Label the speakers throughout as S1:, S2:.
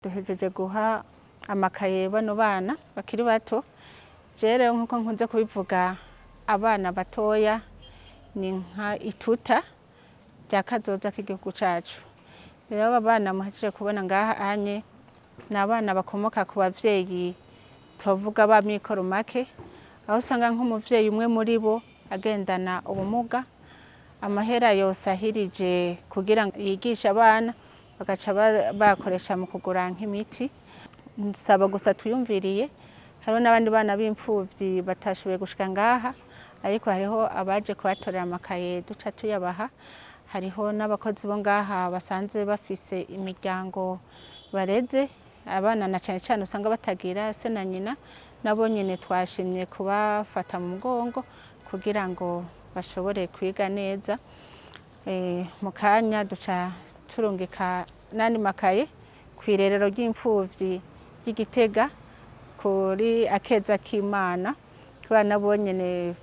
S1: Duhejeje guha amakaye bano bana bakiri bato. Rero nkuko nkunze kubivuga, abana batoya ni nka ituta rya kazoza k'igihugu cacu. Rero aba bana muhejeje kubona ngaha anye ni abana bakomoka ku bavyeyi tuvuga ba mikoro make, aho usanga nk'umuvyeyi umwe muri bo agendana ubumuga, amahera yosahirije kugira ngo yigishe abana bagaca bakoresha mu kugura nk'imiti. Nsaba gusa tuyumviriye, hariho n'abandi bana b'imfuvyi batashoboye gushika ngaha, ariko hariho abaje kubatorera amakaye duca tuyabaha. Hariho n'abakozi bo ngaha basanzwe bafise imiryango bareze abana, na cane cane usanga batagira se na nyina, nabo nyene twashimye kubafata mu mugongo kugira ngo bashobore kwiga neza. Mu kanya duca turungika nandi makaye kw'irerero ry'imfuvyi ry'Igitega kuri Akeza k'Imana. Kubana bo nyene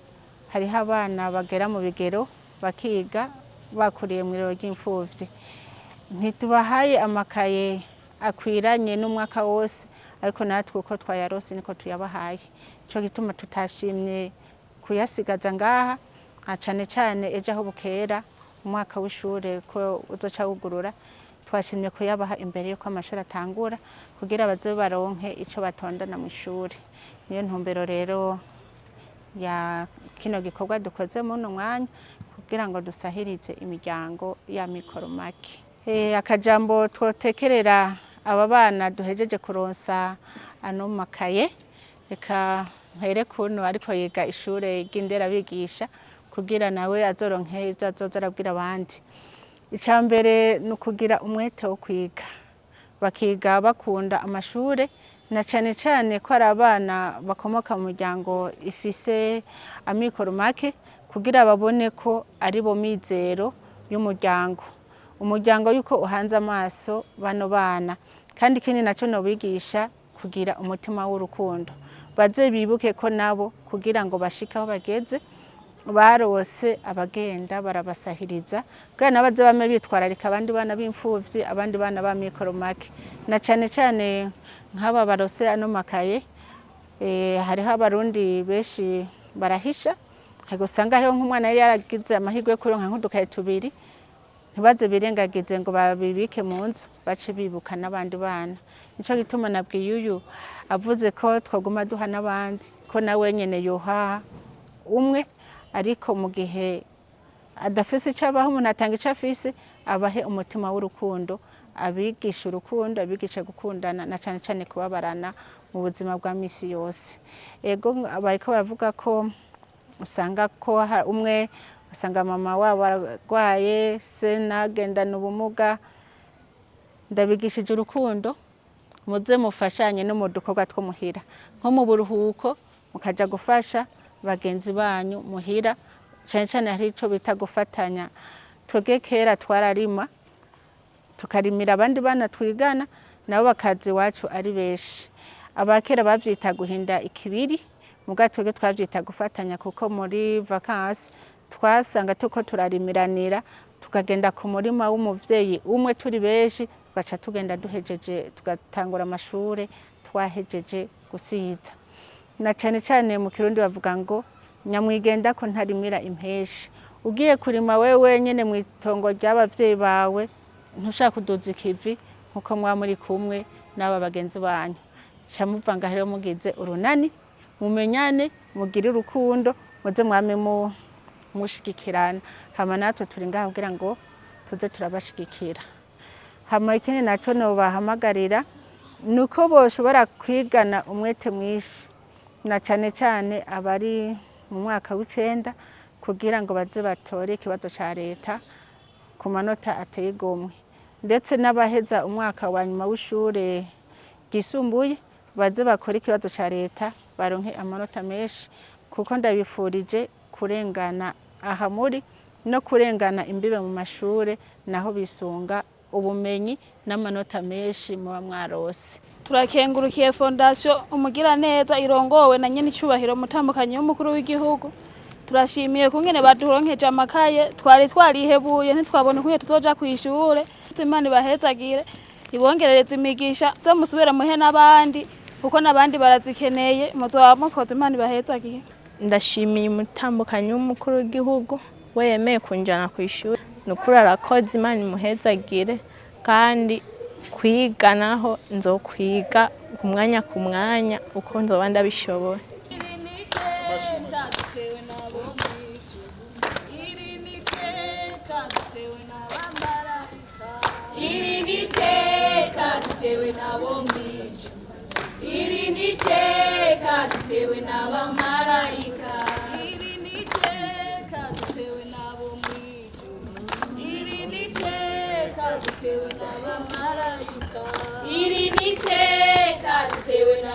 S1: hariho abana bagera mu bigero bakiga bakuriye mu irerero ry'imfuvyi. Ntitubahaye amakaye akwiranye n'umwaka wose, ariko natwe uko twayarose niko tuyabahaye. Ico gituma tutashimye kuyasigaza ngaha, cane cane ejo aho bukera umwaka w'ishure ko uzoca wugurura, twashimye kuyabaha imbere yuko amashuri atangura kugira baze baronke ico batondana mw'ishure. Niyo ntumbero rero ya kino gikorwa dukoze muno mwanya kugira ngo dusahirize imiryango ya mikoro make. Akajambo twotekerera aba bana duhejeje kuronsa ano makaye, reka mpere kuno ariko yiga ishure ry'inderabigisha kugira nawe azoronke ivyo azoza arabwira abandi. Ica mbere ni ukugira umwete wo kwiga, bakiga bakunda amashure, na cane cane ko ari abana bakomoka mu miryango ifise amikoro make, kugira babone ko ari bo mizero y'umuryango. Umuryango yuko uhanze amaso bano bana, kandi ikindi naco nobigisha kugira umutima w'urukundo, baze bibuke ko nabo kugira ngo bashike aho bageze barose abagenda barabasahiriza, kugira nabo baze bame bitwararika abandi bana b'imfuvyi, abandi bana ba mikoro make. Na cane cane nk'aba barose ano makaye, hariho abarundi benshi barahisha, usanga hariho nk'umwana yari yaragize amahirwe yo kuronka nk'udukaye tubiri, ntibaze birengagize ngo babibike mu nzu, bace bibuka n'abandi bana. Nico gituma nabwiye uyu avuze ko twaguma duha n'abandi, ko nawe nyene yoha umwe, ariko mu gihe adafise ico abaha, umuntu atanga ico afise, abahe umutima w'urukundo, abigisha urukundo, abigisha gukundana, na cane cane kubabarana mu buzima bwa misi yose. Ego bariko baravuga ko usanga ko umwe usanga mama wabo aragwaye, se nagendana ubumuga. Ndabigishije urukundo, muze mufashanye no mu dukorwa two muhira, nko mu buruhuko mukaja gufasha bagenzi banyu muhira, cane cane hari ico bita gufatanya. Twebwe kera twararima, tukarimira abandi bana twigana, nabo bakaza iwacu ari benshi. Abakera bavyita guhinda ikibiri, muga twebwe twavyita gufatanya, kuko muri vacances twasanga tuko turarimiranira, tukagenda ku murima w'umuvyeyi umwe turi benshi, tugaca tugenda duhejeje tugatangura amashure twahejeje gusiza. Na cane cane mu Kirundi bavuga ngo nyamwigenda ko ntarimira impeshi. Ugiye kurima wewe nyene mw'itongo ry'abavyeyi bawe, ntushaka kuduza ikivi nkuko mwa muri kumwe n'aba bagenzi banyu. Ca muvanga rero mugize urunani, mumenyane, mugire urukundo, muze mwame mushigikirana. Hama natwe turi ngaha kugira ngo tuze turabashigikira. Hama ikindi naco nobahamagarira nuko boshobora kwigana umwete mwinshi, na cane cane abari mu mwaka w'icenda, kugira ngo baze batore ikibazo ca leta ku manota ateye igomwe. Ndetse n'abaheza umwaka wa nyuma w'ishure ryisumbuye baze bakora ikibazo ca leta baronke amanota menshi, kuko ndabifurije kurengana aha muri no kurengana imbibe mu mashure, naho bisunga ubumenyi n'amanota menshi muba mwarose.
S2: Turakengurukiye Fondation Umugiraneza irongowe na nyene icubahiro mutambukanyi w'umukuru w'igihugu. Turashimiye kungene baduronkeje amakaye, twari twarihebuye ntitwabona ukunye tuzoja kw'ishure. Imana ibahezagire, ibongerereza imigisha zo musubira muhe n'abandi kuko n'abandi barazikeneye muzoba mukoze Imana ibahezagihe.
S3: Ndashimiye umutambukanyi w'umukuru w'igihugu we yemeye kunjana ku ishuri, nukuri arakoze Imana imuhezagire, kandi kwiga naho nzokwiga ku mwanya uko nzoba ndabishoboye.
S4: Iri niteka dutewe n'abo mw'ijuru, iri niteka dutewe n'abamaraika.